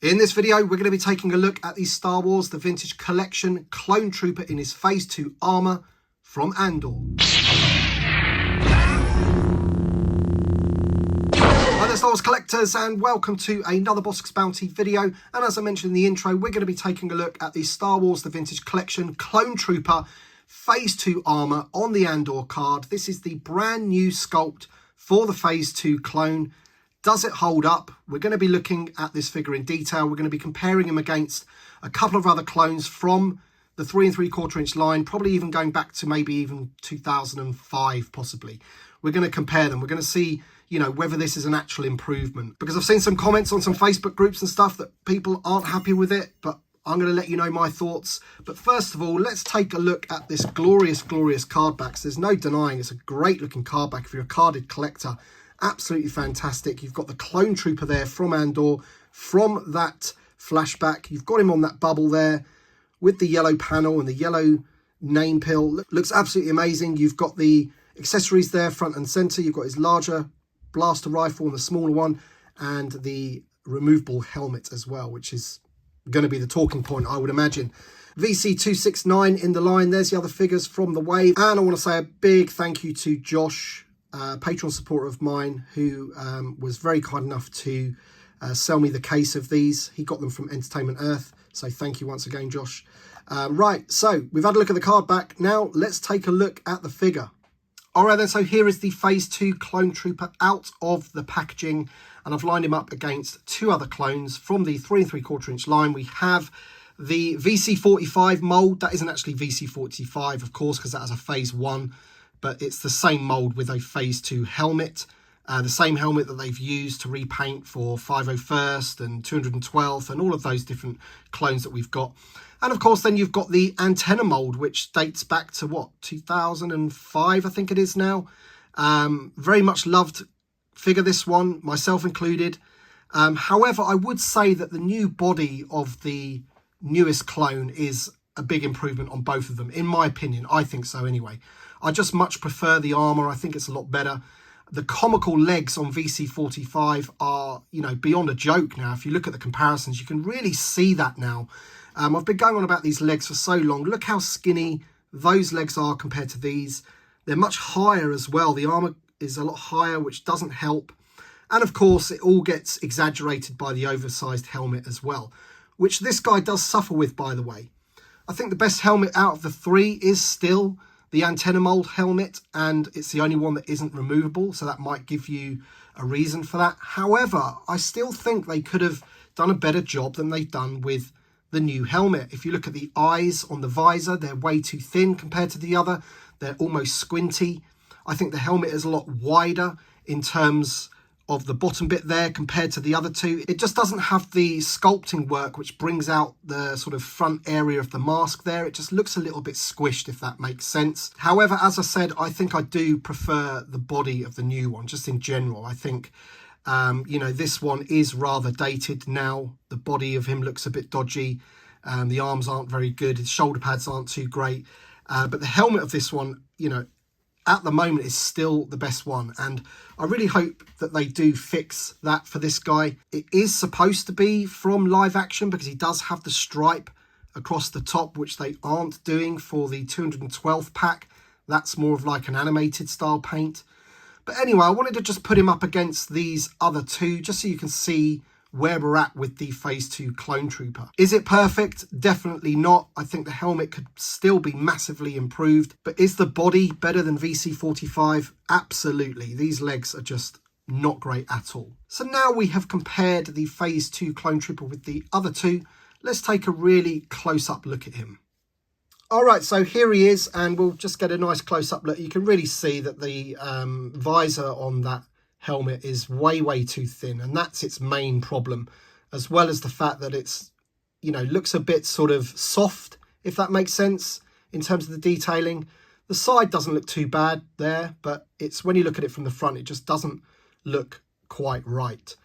In this video, we're going to be taking a look at the Star Wars The Vintage Collection Clone Trooper in his Phase 2 armour from Andor. Hi there, Star Wars collectors, and welcome to another Bossk's Bounty video. And as I mentioned in the intro, we're going to be taking a look at the Star Wars The Vintage Collection Clone Trooper Phase 2 armour on the Andor card. This is the brand new sculpt for the Phase 2 clone. Does it hold up? We're going to be looking at this figure in detail. We're going to be comparing him against a couple of other clones from the 3 3/4 inch line, probably even going back to maybe even 2005 possibly. We're going to compare them. We're going to see, you know, whether this is an actual improvement, because I've seen some comments on some Facebook groups and stuff that people aren't happy with it, but I'm going to let you know my thoughts. But first of all, let's take a look at this glorious card back. So there's no denying it's a great looking card back if you're a carded collector. Absolutely fantastic. You've got the clone trooper there from Andor, from that flashback. You've got him on that bubble there with the yellow panel and the yellow name pill. Looks absolutely amazing. You've got the accessories there front and center. You've got his larger blaster rifle and the smaller one, and the removable helmet as well, which is going to be the talking point, I would imagine. VC269 in the line. There's the other figures from the wave. And I want to say a big thank you to Josh, Patreon supporter of mine, who was very kind enough to sell me the case of these. He got them from Entertainment Earth, so thank you once again, Josh. Right, so we've had a look at the card back. Now let's take a look at the figure. All right then, so here is the Phase 2 Clone Trooper out of the packaging, and I've lined him up against two other clones from the 3 3/4 inch line. We have the VC45 mould. That isn't actually VC45, of course, because that has a Phase 1. But it's the same mould with a Phase 2 helmet. The same helmet that they've used to repaint for 501st and 212th and all of those different clones that we've got. And of course, then you've got the antenna mould, which dates back to what, 2005, I think it is now. Very much loved figure, this one, myself included. However, I would say that the new body of the newest clone is a big improvement on both of them, in my opinion. I think so anyway. I just much prefer the armour. I think it's a lot better. The comical legs on VC45 are, you know, beyond a joke now. If you look at the comparisons, you can really see that now. I've been going on about these legs for so long. Look how skinny those legs are compared to these. They're much higher as well. The armour is a lot higher, which doesn't help. And of course, it all gets exaggerated by the oversized helmet as well, which this guy does suffer with, by the way. I think the best helmet out of the three is still the antenna mold helmet, and it's the only one that isn't removable, so that might give you a reason for that. However, I still think they could have done a better job than they've done with the new helmet. If you look at the eyes on the visor, they're way too thin compared to the other. They're almost squinty. I think the helmet is a lot wider in terms of the bottom bit there compared to the other two. It just doesn't have the sculpting work which brings out the sort of front area of the mask there. It just looks a little bit squished, if that makes sense. However, as I said, I think I do prefer the body of the new one, just in general. I think, you know, this one is rather dated now. The body of him looks a bit dodgy. The arms aren't very good. His shoulder pads aren't too great. But the helmet of this one, you know, at the moment is still the best one, and I really hope that they do fix that for this guy. It is supposed to be from live action because he does have the stripe across the top, which they aren't doing for the 212th pack. That's more of like an animated style paint. But anyway, I wanted to just put him up against these other two just so you can see where we're at with the Phase 2 Clone Trooper. Is it perfect? Definitely not. I think the helmet could still be massively improved. But is the body better than VC45? Absolutely. These legs are just not great at all. So now we have compared the Phase 2 Clone Trooper with the other two. Let's take a really close-up look at him. All right, so here he is, and we'll just get a nice close-up look. You can really see that the visor on that helmet is way too thin, and that's its main problem, as well as the fact that it's, you know, looks a bit sort of soft, if that makes sense, in terms of the detailing. The side doesn't look too bad there, but it's when you look at it from the front, it just doesn't look quite right.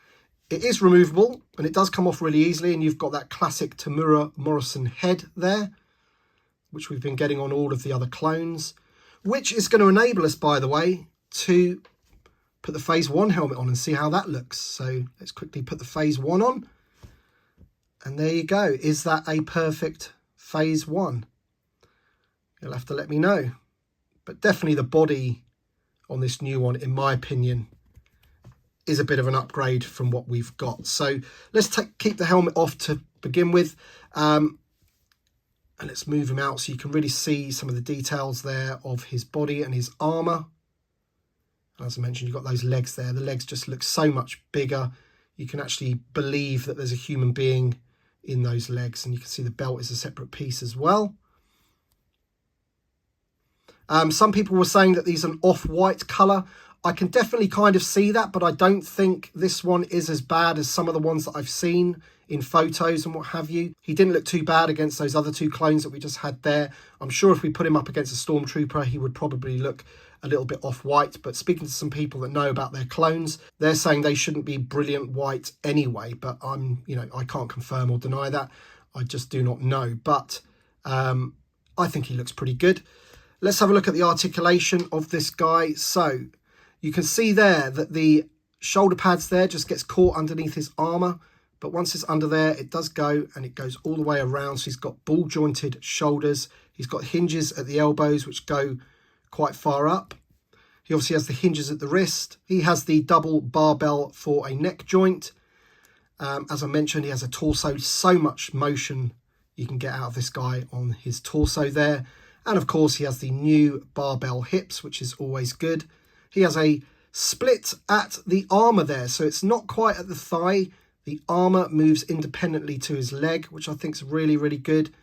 It is removable, and it does come off really easily, and you've got that classic Tamura Morrison head there, which we've been getting on all of the other clones, which is going to enable us, by the way, to put the Phase 1 helmet on and see how that looks. So let's quickly put the Phase 1 on. And there you go. Is that a perfect phase 1? You'll have to let me know. But definitely the body on this new one, in my opinion, is a bit of an upgrade from what we've got. So let's keep the helmet off to begin with. And let's move him out so you can really see some of the details there of his body and his armour. As I mentioned, you've got those legs there. The legs just look so much bigger. You can actually believe that there's a human being in those legs. And you can see the belt is a separate piece as well. Some people were saying that these are an off-white colour. I can definitely kind of see that, but I don't think this one is as bad as some of the ones that I've seen in photos and what have you. He didn't look too bad against those other 2 clones that we just had there. I'm sure if we put him up against a Stormtrooper, he would probably look a little bit off-white. But speaking to some people that know about their clones, they're saying they shouldn't be brilliant white anyway. But I can't confirm or deny that. I just do not know. But I think he looks pretty good. Let's have a look at the articulation of this guy. So you can see there that the shoulder pads there just gets caught underneath his armour. But once it's under there, it does go, and it goes all the way around. So he's got ball jointed shoulders. He's got hinges at the elbows, which go quite far up. He obviously has the hinges at the wrist. He has the double barbell for a neck joint. As I mentioned, he has a torso. So much motion you can get out of this guy on his torso there. And of course, he has the new barbell hips, which is always good. He has a split at the armour there. So it's not quite at the thigh. The armour moves independently to his leg, which I think is really, really good.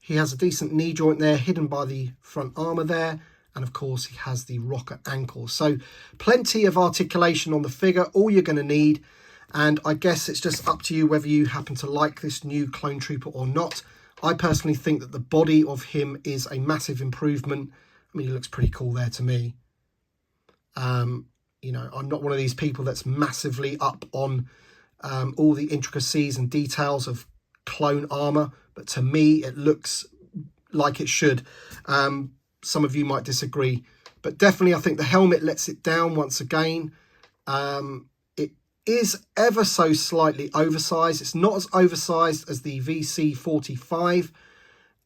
He has a decent knee joint there, hidden by the front armour there. And of course, he has the rocker ankle. So plenty of articulation on the figure, all you're going to need. And I guess it's just up to you whether you happen to like this new Clone Trooper or not. I personally think that the body of him is a massive improvement. I mean, he looks pretty cool there to me. I'm not one of these people that's massively up on all the intricacies and details of clone armour, but to me, it looks like it should. Some of you might disagree, but definitely I think the helmet lets it down once again. It is ever so slightly oversized. It's not as oversized as the VC45,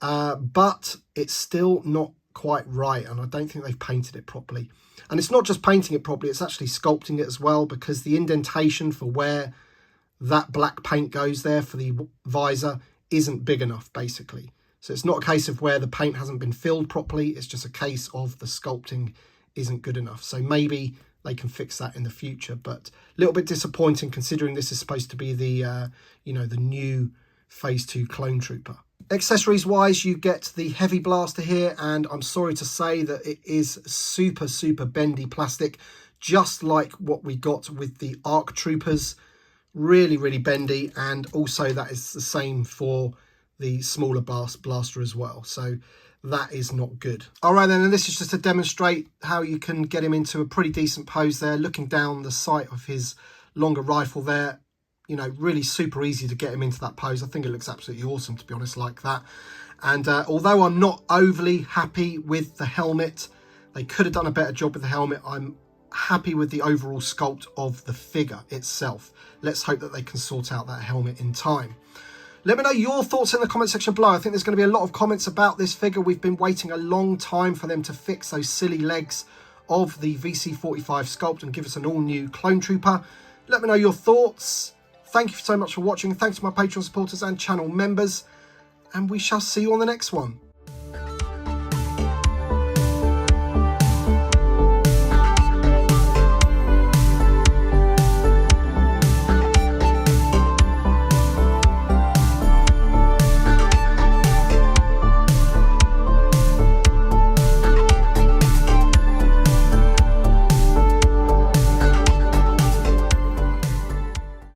but it's still not quite right, and I don't think they've painted it properly. And it's not just painting it properly, it's actually sculpting it as well, because the indentation for where that black paint goes there for the visor isn't big enough, basically. So it's not a case of where the paint hasn't been filled properly, it's just a case of the sculpting isn't good enough. So maybe they can fix that in the future, but a little bit disappointing considering this is supposed to be the the new Phase 2 Clone Trooper. Accessories wise, you get the heavy blaster here, and I'm sorry to say that it is super bendy plastic, just like what we got with the ARC Troopers. Really bendy, and also that is the same for the smaller blaster as well. So that is not good. All right then, and this is just to demonstrate how you can get him into a pretty decent pose there, looking down the sight of his longer rifle there. Really super easy to get him into that pose. I think it looks absolutely awesome, to be honest, like that. And although I'm not overly happy with the helmet, they could have done a better job with the helmet. I'm happy with the overall sculpt of the figure itself. Let's hope that they can sort out that helmet in time. Let me know your thoughts in the comment section below. I think there's going to be a lot of comments about this figure. We've been waiting a long time for them to fix those silly legs of the VC45 sculpt and give us an all-new Clone Trooper. Let me know your thoughts. Thank you so much for watching. Thanks to my Patreon supporters and channel members. And we shall see you on the next one.